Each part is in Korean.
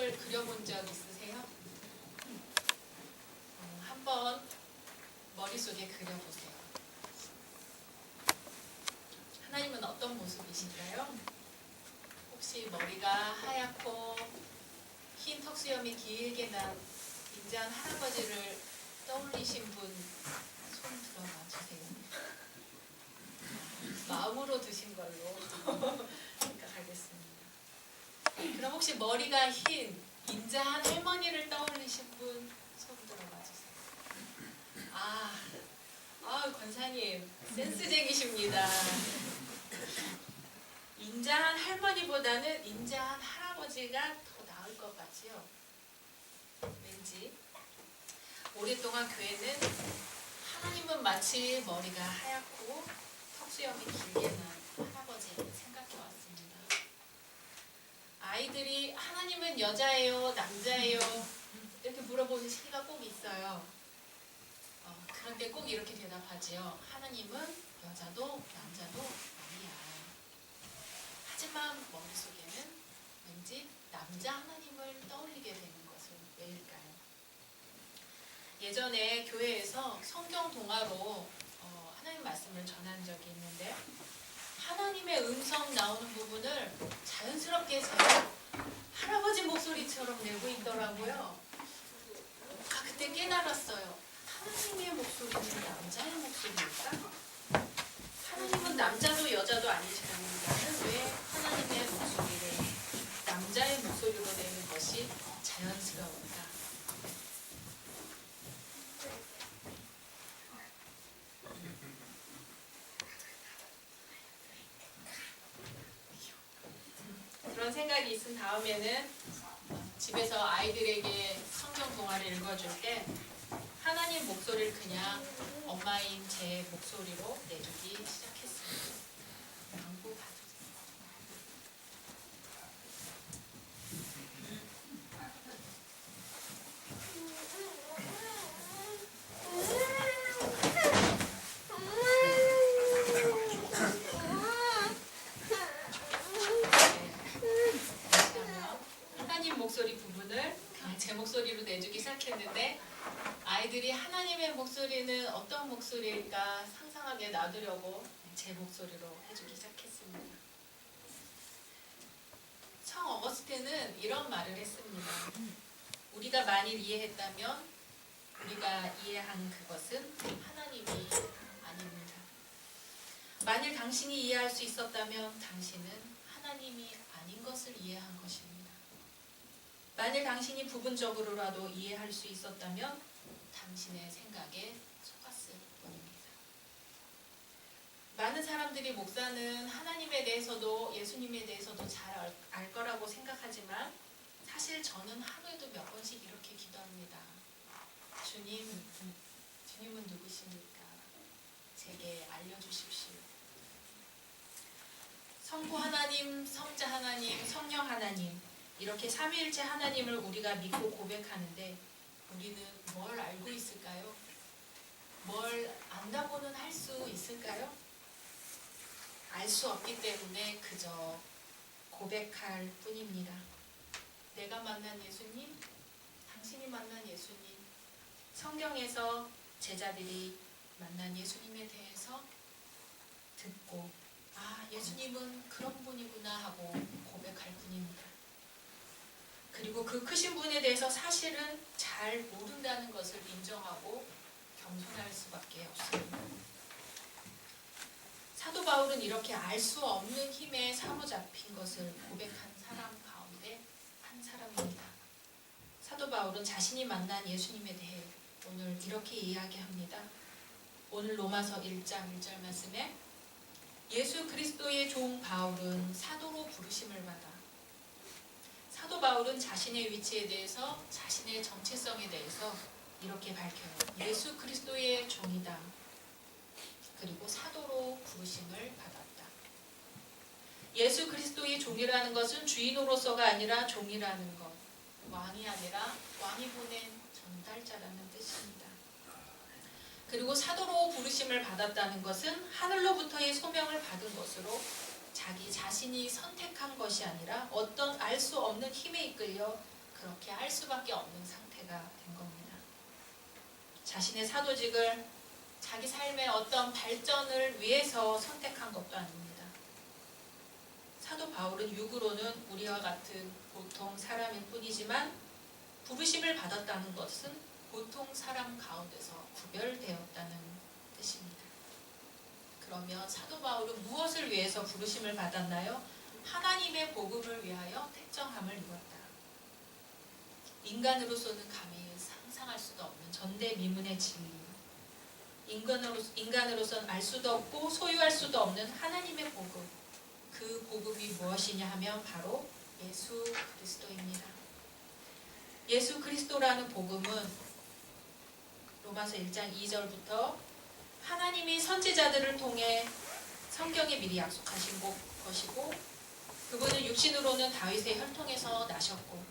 하나님을 그려본 적 있으세요? 한번 머릿속에 그려보세요. 하나님은 어떤 모습이신가요? 혹시 머리가 하얗고 흰 턱수염이 길게 난 인자한 할아버지를 떠올리신 분 손 들어봐 주세요. 마음으로 드신 걸로 생각하겠습니다. 그럼 혹시 머리가 흰 인자한 할머니를 떠올리신 분 손 들어봐 주세요. 권사님 센스쟁이십니다. 인자한 할머니보다는 인자한 할아버지가 더 나을 것 같지요? 왠지 오랫동안 교회는 하나님은 마치 머리가 하얗고 턱수염이 길게 난 할아버지를 생각해왔습니다. 아이들이 하나님은 여자예요? 남자예요? 이렇게 물어보는 시기가 꼭 있어요. 그런데 꼭 이렇게 대답하지요. 하나님은 여자도 남자도 아니야. 하지만 머릿속에는 왠지 남자 하나님을 떠올리게 되는 것은 왜일까요? 예전에 교회에서 성경 동화로 하나님 말씀을 전한 적이 있는데 하나님의 음성 나오는 부분을 자연스럽게 제가 할아버지 목소리처럼 내고 있더라고요. 그때 깨달았어요. 하나님의 목소리는 남자의 목소리일까? 하나님은 남자도 여자도 아니시다면 나는 왜 하나님의 목소리를 남자의 목소리로 내는 것이 자연스러울까? 그런 생각이 있은 다음에는 집에서 아이들에게 성경 동화를 읽어줄 때 하나님 목소리를 그냥 엄마인 제 목소리로 내주기 시작했습니다. 광고 봐주세요. 하나님 목소리 부분을 그냥 제 목소리로 내주기 시작했는데 아이들이 하나님의 목소리는 어떤 목소리일까 상상하게 놔두려고 제 목소리로 해주기 시작했습니다. 성 어거스틴은 이런 말을 했습니다. 우리가 만일 이해했다면 우리가 이해한 그것은 하나님이 아닙니다. 만일 당신이 이해할 수 있었다면 당신은 하나님이 아닌 것을 이해한 것입니다. 만일 당신이 부분적으로라도 이해할 수 있었다면 당신의 생각에 속았을 뿐입니다. 많은 사람들이 목사는 하나님에 대해서도 예수님에 대해서도 잘 알 거라고 생각하지만 사실 저는 하루에도 몇 번씩 이렇게 기도합니다. 주님은 누구십니까? 제게 알려주십시오. 성부 하나님, 성자 하나님, 성령 하나님 이렇게 삼위일체 하나님을 우리가 믿고 고백하는데 우리는 뭘 알고 있을까요? 뭘 안다고는 할 수 있을까요? 알 수 없기 때문에 그저 고백할 뿐입니다. 내가 만난 예수님, 당신이 만난 예수님, 성경에서 제자들이 만난 예수님에 대해서 듣고 예수님은 그런 분이구나 하고 고백할 뿐입니다. 그리고 그 크신 분에 대해서 사실은 잘 모른다는 것을 인정하고 겸손할 수밖에 없습니다. 사도 바울은 이렇게 알 수 없는 힘에 사로잡힌 것을 고백한 사람 가운데 한 사람입니다. 사도 바울은 자신이 만난 예수님에 대해 오늘 이렇게 이야기합니다. 오늘 로마서 1장 1절 말씀에 예수 그리스도의 종 바울은 사도로 부르심을 받아. 사도 바울은 자신의 위치에 대해서 자신의 정체성에 대해서 이렇게 밝혀요. 예수 그리스도의 종이다. 그리고 사도로 부르심을 받았다. 예수 그리스도의 종이라는 것은 주인으로서가 아니라 종이라는 것. 왕이 아니라 왕이 보낸 전달자라는 뜻입니다. 그리고 사도로 부르심을 받았다는 것은 하늘로부터의 소명을 받은 것으로 자기 자신이 선택한 것이 아니라 어떤 알 수 없는 힘에 이끌려 그렇게 할 수밖에 없는 상태가 된 겁니다. 자신의 사도직을 자기 삶의 어떤 발전을 위해서 선택한 것도 아닙니다. 사도 바울은 육으로는 우리와 같은 보통 사람일 뿐이지만 부르심을 받았다는 것은 보통 사람 가운데서 구별되었다는 뜻입니다. 그러면 사도 바울은 무엇을 위해서 부르심을 받았나요? 하나님의 복음을 위하여 택정함을 입었다. 인간으로서는 감히 상상할 수도 없는 전대미문의 진리. 인간으로서는 알 수도 없고 소유할 수도 없는 하나님의 복음. 그 복음이 무엇이냐 하면 바로 예수 그리스도입니다. 예수 그리스도라는 복음은 로마서 1장 2절부터 하나님이 선지자들을 통해 성경에 미리 약속하신 것이고 그분은 육신으로는 다윗의 혈통에서 나셨고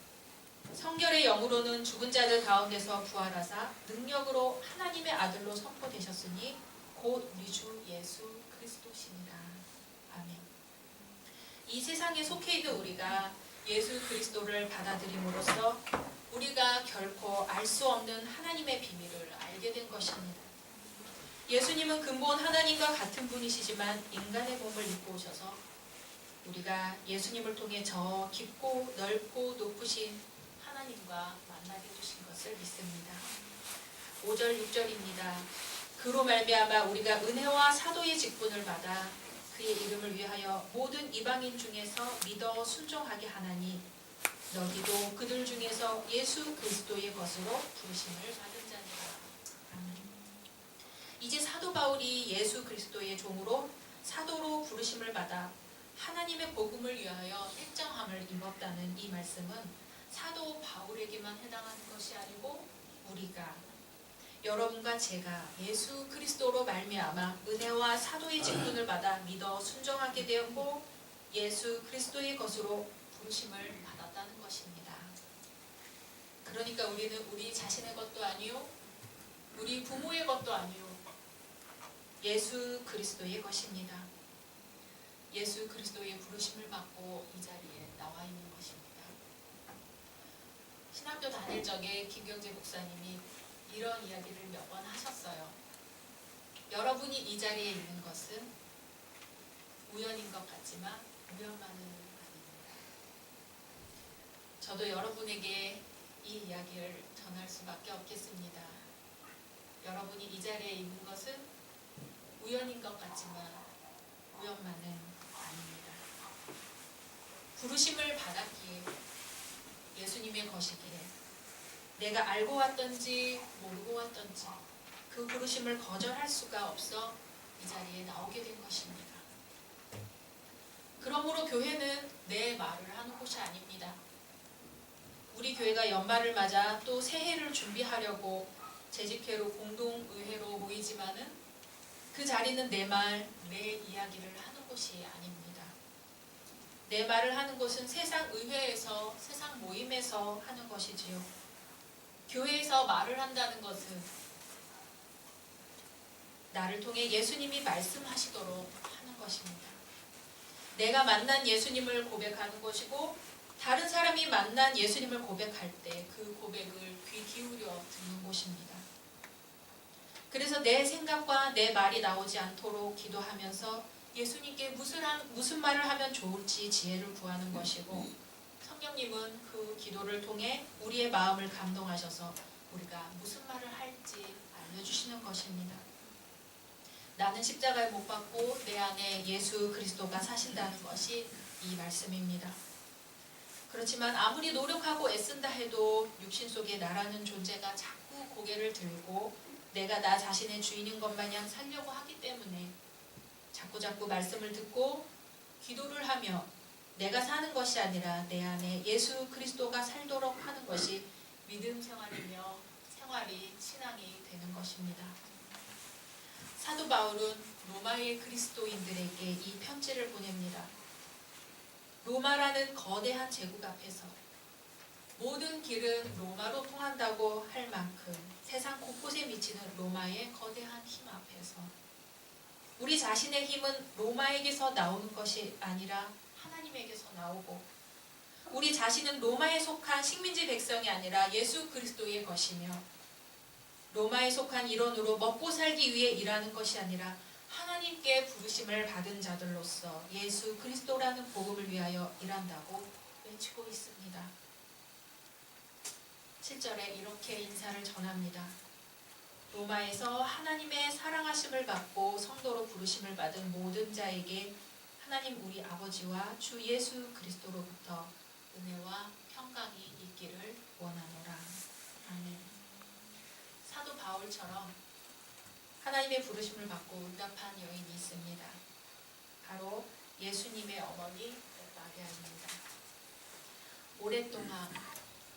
성결의 영으로는 죽은 자들 가운데서 부활하사 능력으로 하나님의 아들로 선포되셨으니 곧 우리 주 예수 그리스도시니라. 아멘. 이 세상에 속해 있는 우리가 예수 그리스도를 받아들임으로써 우리가 결코 알 수 없는 하나님의 비밀을 알게 된 것입니다. 예수님은 근본 하나님과 같은 분이시지만 인간의 몸을 입고 오셔서 우리가 예수님을 통해 저 깊고 넓고 높으신 하나님과 만나게 해주신 것을 믿습니다. 5절 6절입니다. 그로 말미암아 우리가 은혜와 사도의 직분을 받아 그의 이름을 위하여 모든 이방인 중에서 믿어 순종하게 하나니 너희도 그들 중에서 예수 그리스도의 것으로 부르심을 받은 자니라. 아멘. 이제 사도 바울이 예수 그리스도의 종으로 사도로 부르심을 받아 하나님의 복음을 위하여 택정함을 입었다는 이 말씀은 사도 바울에게만 해당하는 것이 아니고 우리가 여러분과 제가 예수 그리스도로 말미암아 은혜와 사도의 직분을 받아 믿어 순종하게 되었고 예수 그리스도의 것으로 부르심을 받았다는 것입니다. 그러니까 우리는 우리 자신의 것도 아니요 우리 부모의 것도 아니요 예수 그리스도의 것입니다. 예수 그리스도의 부르심을 받고 이 자리에 나와 있는 것입니다. 신학교 다닐 적에 김경재 목사님이 이런 이야기를 몇 번 하셨어요. 여러분이 이 자리에 있는 것은 우연인 것 같지만 우연만은 아닙니다. 저도 여러분에게 이 이야기를 전할 수밖에 없겠습니다. 여러분이 이 자리에 있는 것은 우연인 것 같지만 우연만은 아닙니다. 부르심을 받았기에 예수님의 것이기에 내가 알고 왔던지 모르고 왔던지 그 부르심을 거절할 수가 없어 이 자리에 나오게 된 것입니다. 그러므로 교회는 내 말을 하는 곳이 아닙니다. 우리 교회가 연말을 맞아 또 새해를 준비하려고 재직회로 공동의회로 모이지만은 그 자리는 내 말, 내 이야기를 하는 곳이 아닙니다. 내 말을 하는 곳은 세상 의회에서, 세상 모임에서 하는 것이지요. 교회에서 말을 한다는 것은 나를 통해 예수님이 말씀하시도록 하는 것입니다. 내가 만난 예수님을 고백하는 것이고 다른 사람이 만난 예수님을 고백할 때 그 고백을 귀 기울여 듣는 곳입니다. 그래서 내 생각과 내 말이 나오지 않도록 기도하면서 예수님께 무슨 말을 하면 좋을지 지혜를 구하는 것이고 성령님은 그 기도를 통해 우리의 마음을 감동하셔서 우리가 무슨 말을 할지 알려주시는 것입니다. 나는 십자가에 못 박고 내 안에 예수 그리스도가 사신다는 것이 이 말씀입니다. 그렇지만 아무리 노력하고 애쓴다 해도 육신 속에 나라는 존재가 자꾸 고개를 들고 내가 나 자신의 주인인 것 마냥 살려고 하기 때문에 자꾸 말씀을 듣고 기도를 하며 내가 사는 것이 아니라 내 안에 예수 그리스도가 살도록 하는 것이 믿음 생활이며 생활이 신앙이 되는 것입니다. 사도 바울은 로마의 그리스도인들에게 이 편지를 보냅니다. 로마라는 거대한 제국 앞에서 모든 길은 로마로 통한다고 할 만큼 세상 곳곳에 미치는 로마의 거대한 힘 앞에서 우리 자신의 힘은 로마에게서 나오는 것이 아니라 하나님에게서 나오고 우리 자신은 로마에 속한 식민지 백성이 아니라 예수 그리스도의 것이며 로마에 속한 일원으로 먹고 살기 위해 일하는 것이 아니라 하나님께 부르심을 받은 자들로서 예수 그리스도라는 복음을 위하여 일한다고 외치고 있습니다. 7절에 이렇게 인사를 전합니다. 로마에서 하나님의 사랑하심을 받고 성도로 부르심을 받은 모든 자에게 하나님 우리 아버지와 주 예수 그리스도로부터 은혜와 평강이 있기를 원하노라. 아멘. 사도 바울처럼 하나님의 부르심을 받고 응답한 여인이 있습니다. 바로 예수님의 어머니 마리아입니다.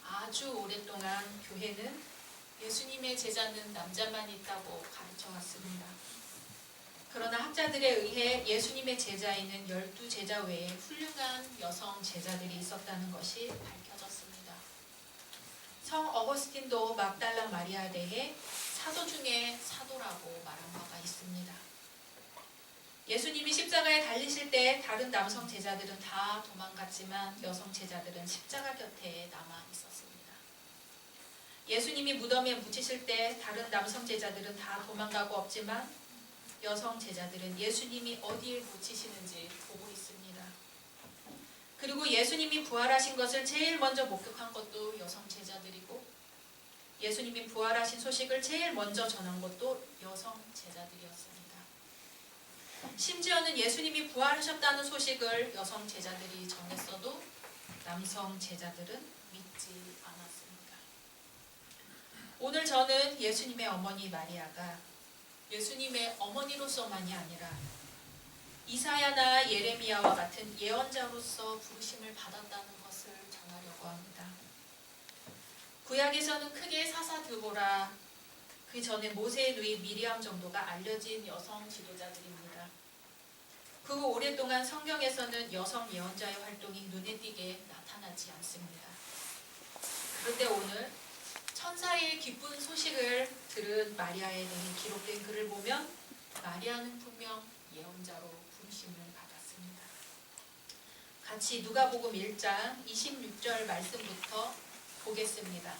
아주 오랫동안 교회는 예수님의 제자는 남자만 있다고 가르쳐 왔습니다. 그러나 학자들에 의해 예수님의 제자에는 12제자 외에 훌륭한 여성 제자들이 있었다는 것이 밝혀졌습니다. 성 어거스틴도 막달라 마리아에 대해 사도 중에 사도라고 말한 바가 있습니다. 예수님이 십자가에 달리실 때 다른 남성 제자들은 다 도망갔지만 여성 제자들은 십자가 곁에 남아 있었습니다. 예수님이 무덤에 묻히실 때 다른 남성 제자들은 다 도망가고 없지만 여성 제자들은 예수님이 어디에 묻히시는지 보고 있습니다. 그리고 예수님이 부활하신 것을 제일 먼저 목격한 것도 여성 제자들이고 예수님이 부활하신 소식을 제일 먼저 전한 것도 여성 제자들이었습니다. 심지어는 예수님이 부활하셨다는 소식을 여성 제자들이 전했어도 남성 제자들은 믿지 않았습니다. 오늘 저는 예수님의 어머니 마리아가 예수님의 어머니로서만이 아니라 이사야나 예레미야와 같은 예언자로서 부르심을 받았다는 것을 전하려고 합니다. 구약에서는 크게 사사 드보라, 그 전에 모세의 누이 미리암 정도가 알려진 여성 지도자들입니다. 그 후 오랫동안 성경에서는 여성 예언자의 활동이 눈에 띄게 나타나지 않습니다. 그런데 오늘 천사의 기쁜 소식을 들은 마리아에 대해 기록된 글을 보면 마리아는 분명 예언자로 부르심을 받았습니다. 같이 누가복음 1장 26절 말씀부터 보겠습니다.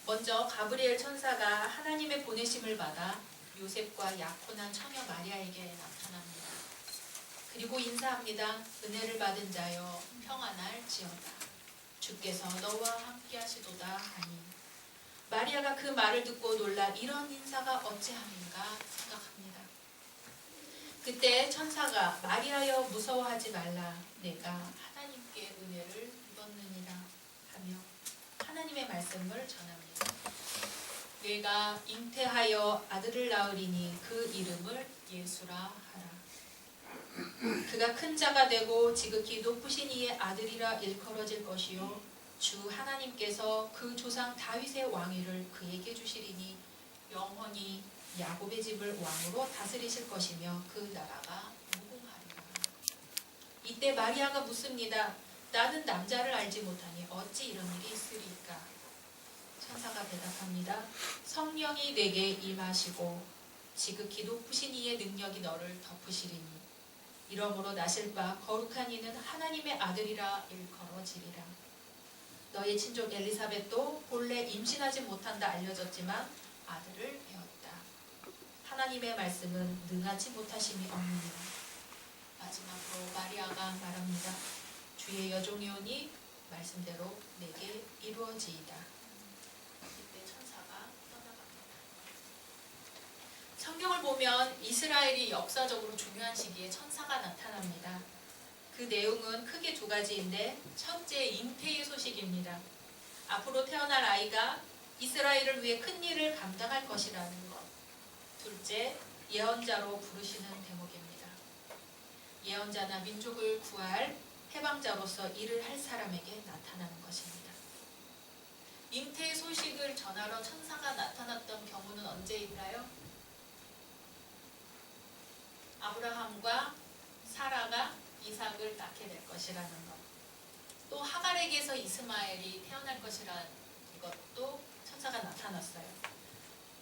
먼저 가브리엘 천사가 하나님의 보내심을 받아 요셉과 약혼한 처녀 마리아에게 나타납니다. 그리고 인사합니다. 은혜를 받은 자여 평안할지어다. 주께서 너와 함께 하시도다 하니 마리아가 그 말을 듣고 놀라 이런 인사가 어찌함인가 생각합니다. 그때 천사가 마리아여 무서워하지 말라 내가 하나님께 은혜를 입었느니라 하며 하나님의 말씀을 전합니다. 내가 잉태하여 아들을 낳으리니 그 이름을 예수라 하라. 그가 큰 자가 되고 지극히 높으신 이의 아들이라 일컬어질 것이요 주 하나님께서 그 조상 다윗의 왕위를 그에게 주시리니 영원히 야곱의 집을 왕으로 다스리실 것이며 그 나라가 무궁하리라. 이때 마리아가 묻습니다. 나는 남자를 알지 못하니 어찌 이런 일이 있으리까? 천사가 대답합니다. 성령이 내게 임하시고 지극히 높으신 이의 능력이 너를 덮으시리니 이러므로 나실 바 거룩한 이는 하나님의 아들이라 일컬어지리라. 너희 친족 엘리사벳도 본래 임신하지 못한다 알려졌지만 아들을 배었다. 하나님의 말씀은 능하지 못하심이 없느니라. 마지막으로 마리아가 말합니다. 주의 여종이 오니 말씀대로 내게 이루어지이다. 이때 천사가 떠나갑니다. 성경을 보면 이스라엘이 역사적으로 중요한 시기에 천사가 나타납니다. 그 내용은 크게 두 가지인데 첫째 잉태의 소식입니다. 앞으로 태어날 아이가 이스라엘을 위해 큰 일을 감당할 것이라는 것. 둘째 예언자로 부르시는 대목입니다. 예언자나 민족을 구할 해방자로서 일을 할 사람에게 나타나는 것입니다. 잉태의 소식을 전하러 천사가 나타났던 경우는 언제인가요? 아브라함과 사라가 이삭을 낳게 될 것이라는 것. 또 하갈에게서 이스마엘이 태어날 것이라는 것도 천사가 나타났어요.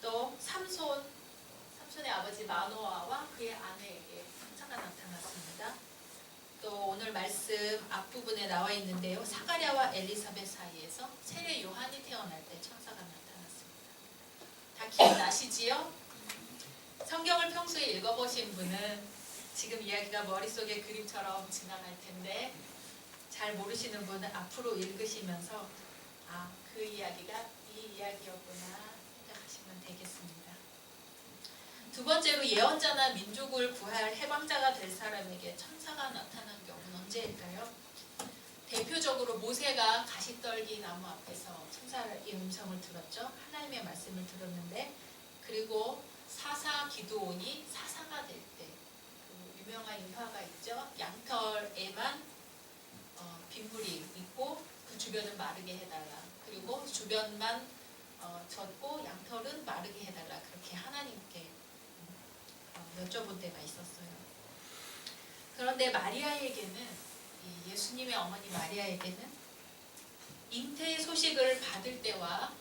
또 삼손의 아버지 마노아와 그의 아내에게 천사가 나타났습니다. 또 오늘 말씀 앞부분에 나와 있는데요. 사가랴와 엘리사벳 사이에서 세례 요한이 태어날 때 천사가 나타났습니다. 다 기억나시지요? 성경을 평소에 읽어보신 분은 지금 이야기가 머릿속에 그림처럼 지나갈 텐데 잘 모르시는 분은 앞으로 읽으시면서 아, 그 이야기가 이 이야기였구나 생각하시면 되겠습니다. 두 번째로 예언자나 민족을 구할 해방자가 될 사람에게 천사가 나타난 경우는 언제일까요? 대표적으로 모세가 가시떨기 나무 앞에서 천사의 음성을 들었죠. 하나님의 말씀을 들었는데, 그리고 사사 기드온이 사사가 될 때 그 유명한 일화가 있죠. 양털에만 빗물이 있고 그 주변을 마르게 해달라. 그리고 주변만 젖고 양털은 마르게 해달라. 그렇게 하나님께 여쭤본 때가 있었어요. 그런데 마리아에게는, 예수님의 어머니 마리아에게는 잉태의 소식을 받을 때와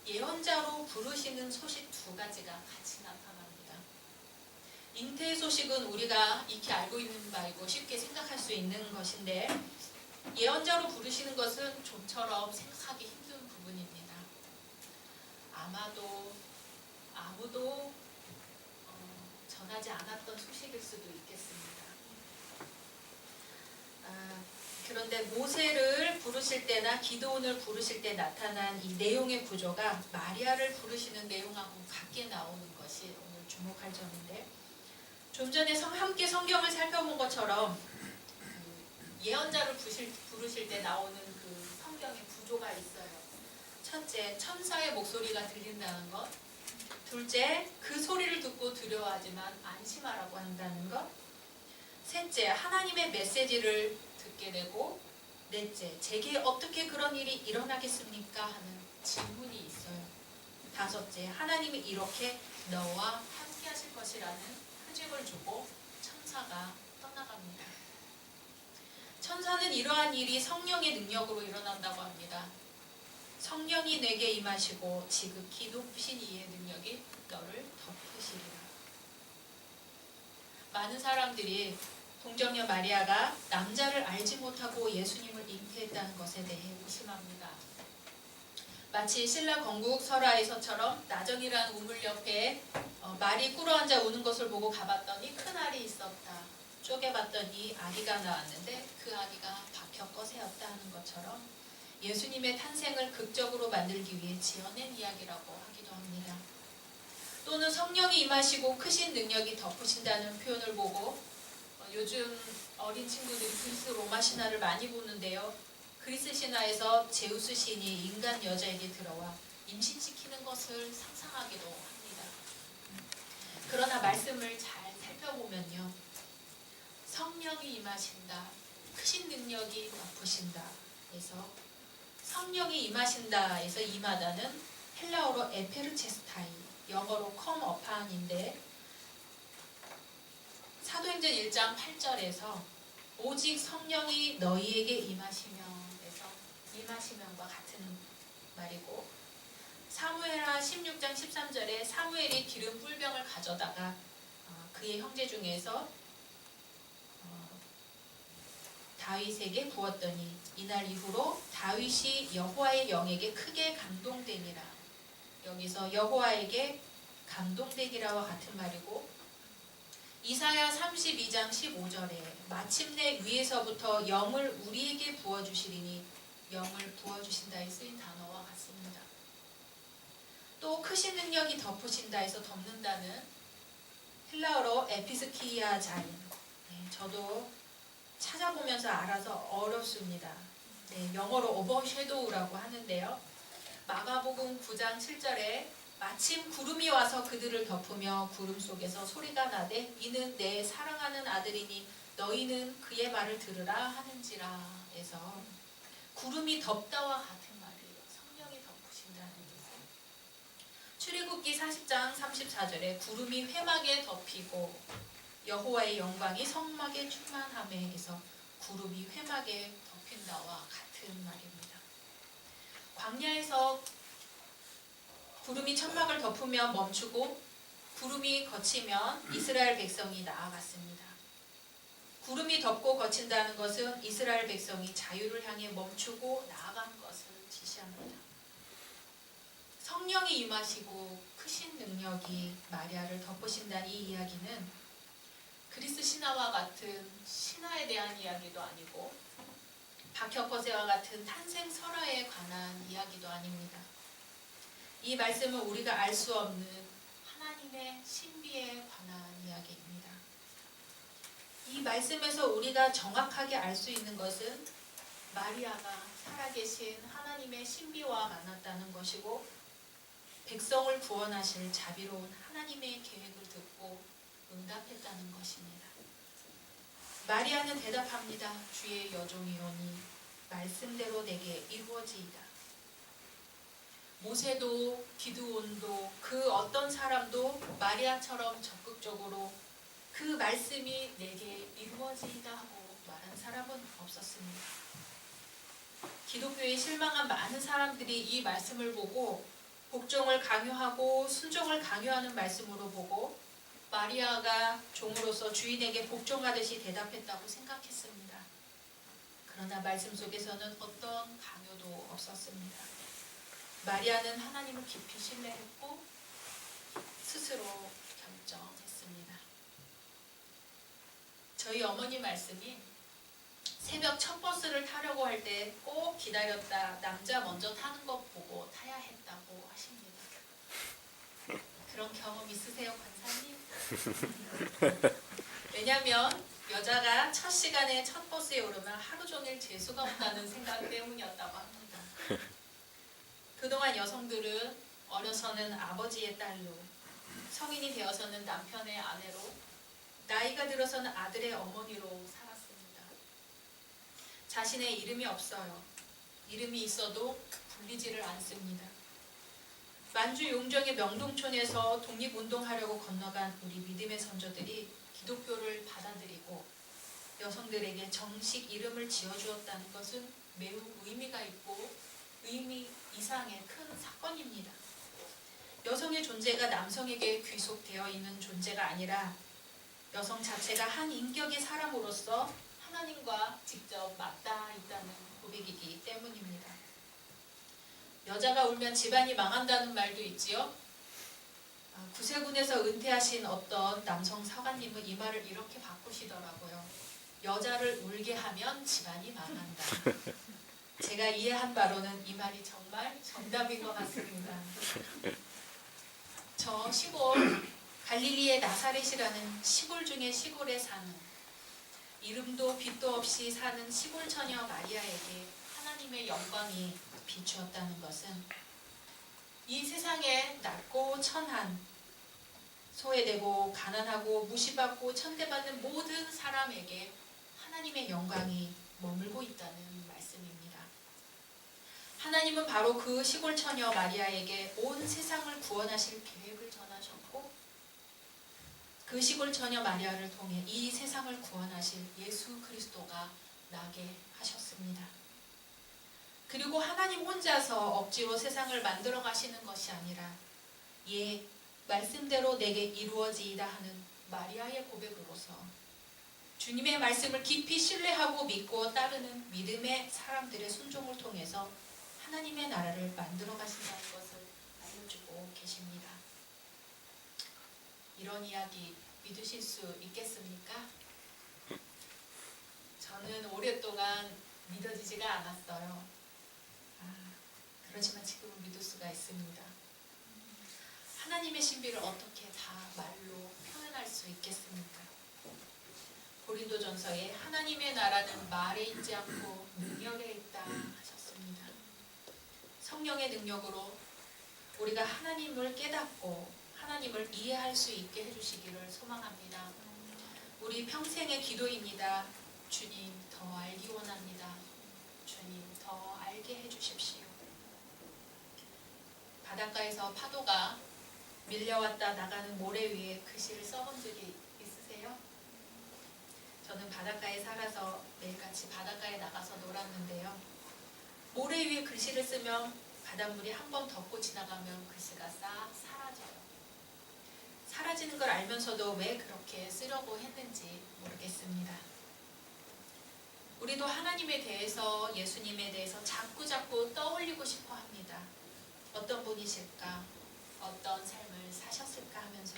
예언자로 부르시는 소식 두 가지가 같이 나타납니다. 잉태의 소식은 우리가 익히 알고 있는 바이고 쉽게 생각할 수 있는 것인데, 예언자로 부르시는 것은 좀처럼 생각하기 힘든 부분입니다. 아마도 아무도 전하지 않았던 소식일 수도 있겠습니다. 그런데 모세를 부르실 때나 기드온을 부르실 때 나타난 이 내용의 구조가 마리아를 부르시는 내용하고 같게 나오는 것이 오늘 주목할 점인데, 좀 전에 함께 성경을 살펴본 것처럼 예언자를 부르실 때 나오는 그 성경의 구조가 있어요. 첫째, 천사의 목소리가 들린다는 것. 둘째, 그 소리를 듣고 두려워하지만 안심하라고 한다는 것. 셋째, 하나님의 메시지를 듣게 되고. 넷째, 제게 어떻게 그런 일이 일어나겠습니까? 하는 질문이 있어요. 다섯째, 하나님이 이렇게 너와 함께 하실 것이라는 표징을 주고 천사가 떠나갑니다. 천사는 이러한 일이 성령의 능력으로 일어난다고 합니다. 성령이 내게 임하시고 지극히 높으신 이의 능력이 너를 덮으시리라. 많은 사람들이 동정녀 마리아가 남자를 알지 못하고 예수님을 잉태했다는 것에 대해 의심합니다. 마치 신라 건국 설화에서처럼 나정이라는 우물 옆에 말이 꿇어앉아 우는 것을 보고 가봤더니 큰 알이 있었다. 쪼개봤더니 아기가 나왔는데 그 아기가 박혀 꺼세였다 하는 것처럼 예수님의 탄생을 극적으로 만들기 위해 지어낸 이야기라고 하기도 합니다. 또는 성령이 임하시고 크신 능력이 덮으신다는 표현을 보고 요즘 어린 친구들이 그리스 로마 신화를 많이 보는데요. 그리스 신화에서 제우스 신이 인간 여자에게 들어와 임신시키는 것을 상상하기도 합니다. 그러나 말씀을 잘 살펴보면요. 성령이 임하신다, 크신 능력이 덮으신다 해서 성령이 임하신다에서 임하다는 헬라어로 에페르체스타이, 영어로 come upon인데 사도행전 1장 8절에서 오직 성령이 너희에게 임하시면에서 임하시면과 같은 말이고, 사무엘하 16장 13절에 사무엘이 기름 뿔병을 가져다가 그의 형제 중에서 다윗에게 부었더니 이날 이후로 다윗이 여호와의 영에게 크게 감동되니라. 여기서 여호와에게 감동되기라와 같은 말이고, 이사야 32장 15절에 마침내 위에서부터 영을 우리에게 부어주시리니 영을 부어주신다에 쓰인 단어와 같습니다. 또 크신 능력이 덮으신다에서 덮는다는 헬라어로 에피스키아자인, 저도 찾아보면서 알아서 어렵습니다. 영어로 오버섀도우라고 하는데요. 마가복음 9장 7절에 마침 구름이 와서 그들을 덮으며 구름 속에서 소리가 나되 이는 내 사랑하는 아들이니 너희는 그의 말을 들으라 하는지라 해서 구름이 덮다와 같은 말이에요. 성령이 덮으신다는 뜻은. 출애굽기 40장 34절에 구름이 회막에 덮이고 여호와의 영광이 성막에 충만함에 해서 구름이 회막에 덮인다와 같은 말입니다. 광야에서 구름이 천막을 덮으며 멈추고 구름이 걷히면 이스라엘 백성이 나아갔습니다. 구름이 덮고 거친다는 것은 이스라엘 백성이 자유를 향해 멈추고 나아가는 것을 지시합니다. 성령이 임하시고 크신 능력이 마리아를 덮으신다는 이 이야기는 그리스 신화와 같은 신화에 대한 이야기도 아니고 박혁거세와 같은 탄생 설화에 관한 이야기도 아닙니다. 이 말씀은 우리가 알 수 없는 하나님의 신비에 관한 이야기입니다. 이 말씀에서 우리가 정확하게 알 수 있는 것은 마리아가 살아계신 하나님의 신비와 만났다는 것이고 백성을 구원하실 자비로운 하나님의 계획을 듣고 응답했다는 것입니다. 마리아는 대답합니다. 주의 여종이오니 말씀대로 내게 이루어지이다. 모세도 기드온도 그 어떤 사람도 마리아처럼 적극적으로 그 말씀이 내게 이루어지이다 하고 말한 사람은 없었습니다. 기독교에 실망한 많은 사람들이 이 말씀을 보고 복종을 강요하고 순종을 강요하는 말씀으로 보고 마리아가 종으로서 주인에게 복종하듯이 대답했다고 생각했습니다. 그러나 말씀 속에서는 어떤 강요도 없었습니다. 마리아는 하나님을 깊이 신뢰했고 스스로 결정했습니다. 저희 어머니 말씀이 새벽 첫 버스를 타려고 할 때 꼭 기다렸다 남자 먼저 타는 것 보고 타야 했다고 하십니다. 그런 경험 있으세요, 권사님? 왜냐하면 여자가 첫 시간에 첫 버스에 오르면 하루 종일 재수가 없다는 생각 때문이었다고 합니다. 그동안 여성들은 어려서는 아버지의 딸로, 성인이 되어서는 남편의 아내로, 나이가 들어서는 아들의 어머니로 살았습니다. 자신의 이름이 없어요. 이름이 있어도 불리지를 않습니다. 만주 용정의 명동촌에서 독립운동하려고 건너간 우리 믿음의 선조들이 기독교를 받아들이고 여성들에게 정식 이름을 지어주었다는 것은 매우 의미가 있고 의미 이상의 큰 사건입니다. 여성의 존재가 남성에게 귀속되어 있는 존재가 아니라 여성 자체가 한 인격의 사람으로서 하나님과 직접 맞닿아 있다는 고백이기 때문입니다. 여자가 울면 집안이 망한다는 말도 있지요. 구세군에서 은퇴하신 어떤 남성 사관님은 이 말을 이렇게 바꾸시더라고요. 여자를 울게 하면 집안이 망한다. 제가 이해한 바로는 이 말이 정말 정답인 것 같습니다. 저 시골 갈릴리의 나사렛이라는 시골 중의 시골에 사는 이름도 빛도 없이 사는 시골 처녀 마리아에게 하나님의 영광이 비추었다는 것은 이 세상에 낮고 천한, 소외되고 가난하고 무시받고 천대받는 모든 사람에게 하나님의 영광이 머물고 있다는 말씀입니다. 하나님은 바로 그 시골 처녀 마리아에게 온 세상을 구원하실 계획을 전하셨고 그 시골 처녀 마리아를 통해 이 세상을 구원하실 예수 그리스도가 나게 하셨습니다. 그리고 하나님 혼자서 억지로 세상을 만들어 가시는 것이 아니라 말씀대로 내게 이루어지이다 하는 마리아의 고백으로서 주님의 말씀을 깊이 신뢰하고 믿고 따르는 믿음의 사람들의 순종을 통해서 하나님의 나라를 만들어 가신다는 것을 알려주고 계십니다. 이런 이야기 믿으실 수 있겠습니까? 저는 오랫동안 믿어지지가 않았어요. 그렇지만 지금은 믿을 수가 있습니다. 하나님의 신비를 어떻게 다 말로 표현할 수 있겠습니까? 고린도전서에 하나님의 나라는 말에 있지 않고 능력에 있다 하셨습니다. 성령의 능력으로 우리가 하나님을 깨닫고 하나님을 이해할 수 있게 해주시기를 소망합니다. 우리 평생의 기도입니다. 주님 더 알기 원합니다. 주님 더 알게 해주십시오. 바닷가에서 파도가 밀려왔다 나가는 모래 위에 글씨를 써본 적이 있으세요? 저는 바닷가에 살아서 매일같이 바닷가에 나가서 놀았는데요. 모래 위에 글씨를 쓰면 바닷물이 한 번 덮고 지나가면 글씨가 싹 사라져요. 사라지는 걸 알면서도 왜 그렇게 쓰려고 했는지 모르겠습니다. 우리도 하나님에 대해서, 예수님에 대해서 자꾸 떠올리고 싶어 합니다. 어떤 분이실까? 어떤 삶을 사셨을까 하면서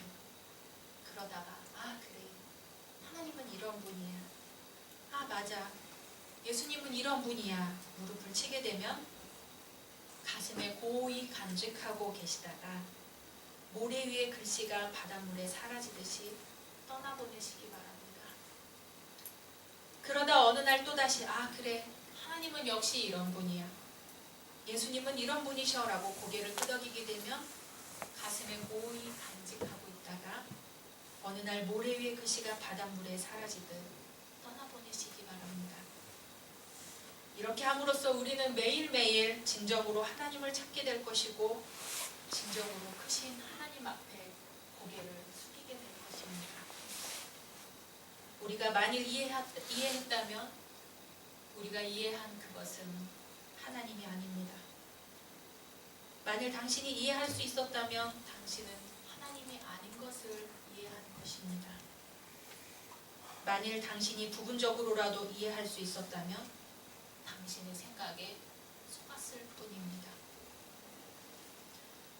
그러다가 그래, 하나님은 이런 분이야. 맞아, 예수님은 이런 분이야. 무릎을 치게 되면 가슴에 고이 간직하고 계시다가 모래 위의 글씨가 바닷물에 사라지듯이 떠나보내시기 바랍니다. 그러다 어느 날 또다시 그래, 하나님은 역시 이런 분이야. 예수님은 이런 분이셔라고 고개를 끄덕이게 되면 가슴에 고이 간직하고 있다가 어느 날 모래 위의 글씨가 바닷물에 사라지듯 떠나보내시기 바랍니다. 이렇게 함으로써 우리는 매일매일 진정으로 하나님을 찾게 될 것이고 진정으로 크신 하나님 앞에 고개를 숙이게 될 것입니다. 우리가 만일 이해했다면 우리가 이해한 그것은 하나님이 아닙니다. 만일 당신이 이해할 수 있었다면 당신은 하나님이 아닌 것을 이해한 것입니다. 만일 당신이 부분적으로라도 이해할 수 있었다면 당신의 생각에 속았을 뿐입니다.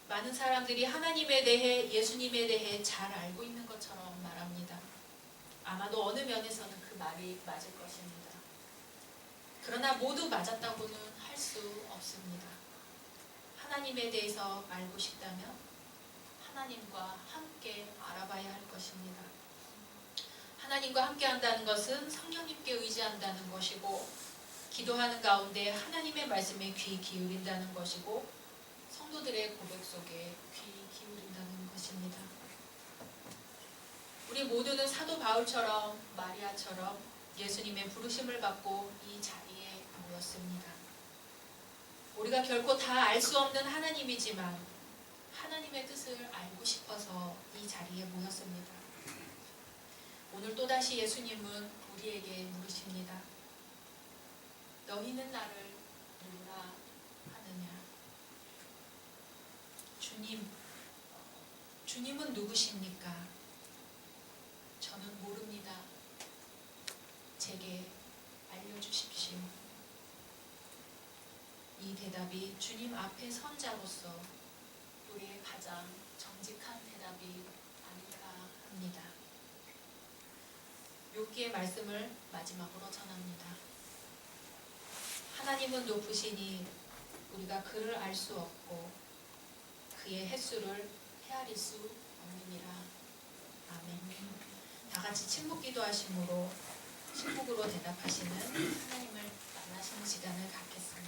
많은 사람들이 하나님에 대해, 예수님에 대해 잘 알고 있는 것처럼 말합니다. 아마도 어느 면에서는 그 말이 맞을 것입니다. 그러나 모두 맞았다고는 할 수 없습니다. 하나님에 대해서 알고 싶다면 하나님과 함께 알아봐야 할 것입니다. 하나님과 함께 한다는 것은 성령님께 의지한다는 것이고 기도하는 가운데 하나님의 말씀에 귀 기울인다는 것이고 성도들의 고백 속에 귀 기울인다는 것입니다. 우리 모두는 사도 바울처럼 마리아처럼 예수님의 부르심을 받고 이 자리에 모였습니다. 우리가 결코 다 알 수 없는 하나님이지만 하나님의 뜻을 알고 싶어서 이 자리에 모였습니다. 오늘 또다시 예수님은 우리에게 물으십니다. 너희는 나를 누구라 하느냐? 주님은 누구십니까? 저는 모릅니다. 제게 알려주십시오. 이 대답이 주님 앞에 선 자로서 우리의 가장 정직한 대답이 아닐까 합니다. 욥기의 말씀을 마지막으로 전합니다. 하나님은 높으시니 우리가 그를 알 수 없고 그의 횟수를 헤아릴 수 없느니라. 아멘. 다 같이 침묵 기도하심으로 침묵으로 대답하시는 하나님을 만나시는 시간을 갖겠습니다.